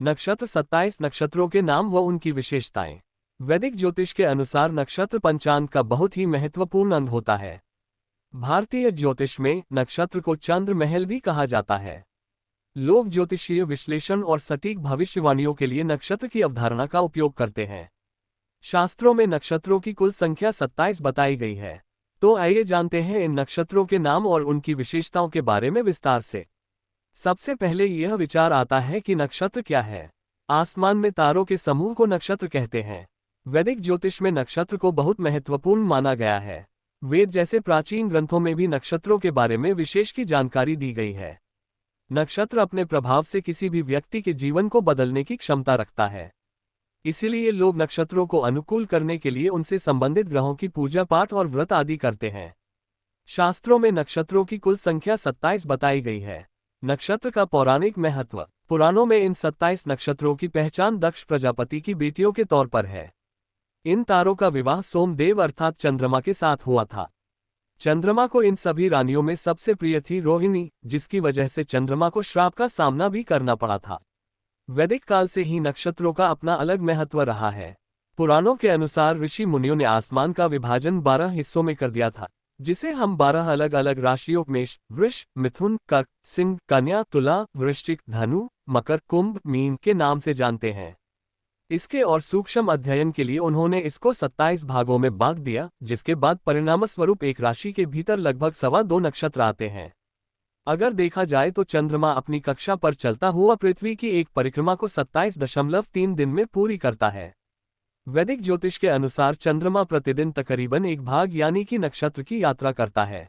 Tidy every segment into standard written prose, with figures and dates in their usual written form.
नक्षत्र 27 नक्षत्रों के नाम व उनकी विशेषताएं। वैदिक ज्योतिष के अनुसार नक्षत्र पंचांग का बहुत ही महत्वपूर्ण अंग होता है। भारतीय ज्योतिष में नक्षत्र को चंद्र महल भी कहा जाता है। लोग ज्योतिषीय विश्लेषण और सटीक भविष्यवाणियों के लिए नक्षत्र की अवधारणा का उपयोग करते हैं। शास्त्रों में नक्षत्रों की कुल संख्या 27 बताई गई है। तो आइए जानते हैं इन नक्षत्रों के नाम और उनकी विशेषताओं के बारे में विस्तार से। सबसे पहले यह विचार आता है कि नक्षत्र क्या है। आसमान में तारों के समूह को नक्षत्र कहते हैं। वैदिक ज्योतिष में नक्षत्र को बहुत महत्वपूर्ण माना गया है। वेद जैसे प्राचीन ग्रंथों में भी नक्षत्रों के बारे में विशेष की जानकारी दी गई है। नक्षत्र अपने प्रभाव से किसी भी व्यक्ति के जीवन को बदलने की क्षमता रखता है। इसीलिए लोग नक्षत्रों को अनुकूल करने के लिए उनसे संबंधित ग्रहों की पूजा पाठ और व्रत आदि करते हैं। शास्त्रों में नक्षत्रों की कुल संख्या 27 बताई गई है। नक्षत्र का पौराणिक महत्व। पुराणों में इन 27 नक्षत्रों की पहचान दक्ष प्रजापति की बेटियों के तौर पर है। इन तारों का विवाह सोमदेव अर्थात चंद्रमा के साथ हुआ था। चंद्रमा को इन सभी रानियों में सबसे प्रिय थी रोहिणी, जिसकी वजह से चंद्रमा को श्राप का सामना भी करना पड़ा था। वैदिक काल से ही नक्षत्रों का अपना अलग महत्व रहा है। पुराणों के अनुसार ऋषि मुनियों ने आसमान का विभाजन 12 हिस्सों में कर दिया था, जिसे हम 12 अलग अलग राशियों मेष, वृष, मिथुन, कर्क, सिंह, कन्या, तुला, वृश्चिक, धनु, मकर, कुंभ, मीन के नाम से जानते हैं। इसके और सूक्ष्म अध्ययन के लिए उन्होंने इसको 27 भागों में बांट दिया, जिसके बाद परिणामस्वरूप एक राशि के भीतर लगभग 2.25 नक्षत्र आते हैं। अगर देखा जाए तो चंद्रमा अपनी कक्षा पर चलता हुआ पृथ्वी की एक परिक्रमा को 27.3 दिन में पूरी करता है। वैदिक ज्योतिष के अनुसार चंद्रमा प्रतिदिन तकरीबन एक भाग यानी कि नक्षत्र की यात्रा करता है।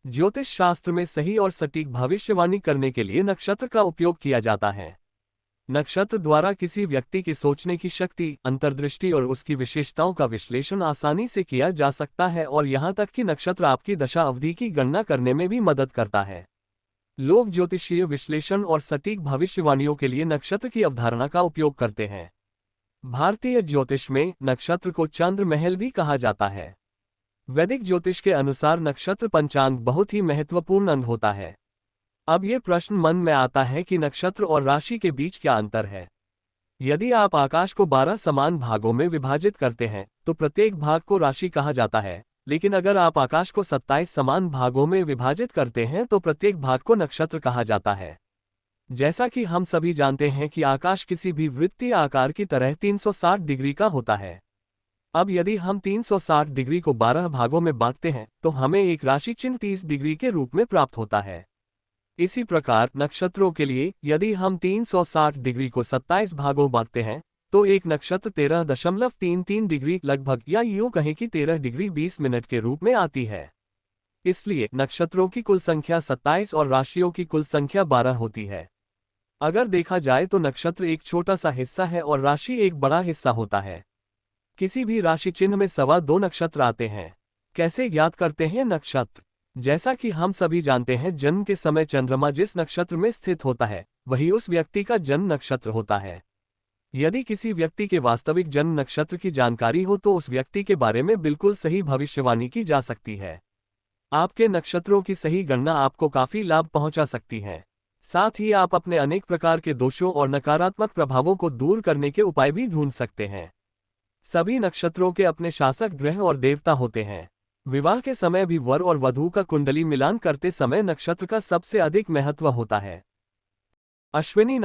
ज्योतिष शास्त्र में सही और सटीक भविष्यवाणी करने के लिए नक्षत्र का उपयोग किया जाता है। नक्षत्र द्वारा किसी व्यक्ति की सोचने की शक्ति, अंतर्दृष्टि और उसकी विशेषताओं का विश्लेषण आसानी से किया जा सकता है और यहाँ तक कि नक्षत्र आपकी दशा अवधि की गणना करने में भी मदद करता है। लोग ज्योतिषीय विश्लेषण और सटीक भविष्यवाणियों के लिए नक्षत्र की अवधारणा का उपयोग करते हैं। भारतीय ज्योतिष में नक्षत्र को चंद्र महल भी कहा जाता है। वैदिक ज्योतिष के अनुसार नक्षत्र पंचांग बहुत ही महत्वपूर्ण अंग होता है। अब ये प्रश्न मन में आता है कि नक्षत्र और राशि के बीच क्या अंतर है। यदि आप आकाश को 12 समान भागों में विभाजित करते हैं तो प्रत्येक भाग को राशि कहा जाता है, लेकिन अगर आप आकाश को 27 समान भागों में विभाजित करते हैं तो प्रत्येक भाग को नक्षत्र कहा जाता है। जैसा कि हम सभी जानते हैं कि आकाश किसी भी वृत्तीय आकार की तरह 360 डिग्री का होता है। अब यदि हम 360 डिग्री को 12 भागों में बांटते हैं तो हमें एक राशि चिन्ह 30 डिग्री के रूप में प्राप्त होता है। इसी प्रकार नक्षत्रों के लिए यदि हम 360 डिग्री को 27 भागों बांटते हैं तो एक नक्षत्र 13.33 डिग्री लगभग, या यूं कहें कि 13 डिग्री 20 मिनट के रूप में आती है। इसलिए नक्षत्रों की कुल संख्या 27 और राशियों की कुल संख्या 12 होती है। अगर देखा जाए तो नक्षत्र एक छोटा सा हिस्सा है और राशि एक बड़ा हिस्सा होता है। किसी भी राशि चिन्ह में 2.25 नक्षत्र आते हैं। कैसे ज्ञात करते हैं नक्षत्र? जैसा कि हम सभी जानते हैं, जन्म के समय चंद्रमा जिस नक्षत्र में स्थित होता है वही उस व्यक्ति का जन्म नक्षत्र होता है। यदि किसी व्यक्ति के वास्तविक जन्म नक्षत्र की जानकारी हो तो उस व्यक्ति के बारे में बिल्कुल सही भविष्यवाणी की जा सकती है। आपके नक्षत्रों की सही गणना आपको काफी लाभ पहुंचा सकती है। साथ ही आप अपने अनेक प्रकार के दोषों और नकारात्मक प्रभावों को दूर करने के उपाय भी ढूंढ सकते हैं। सभी नक्षत्रों के अपने शासक ग्रह और देवता होते हैं। विवाह के समय भी वर और वधू का कुंडली मिलान करते समय नक्षत्र का सबसे अधिक महत्व होता है। अश्विनी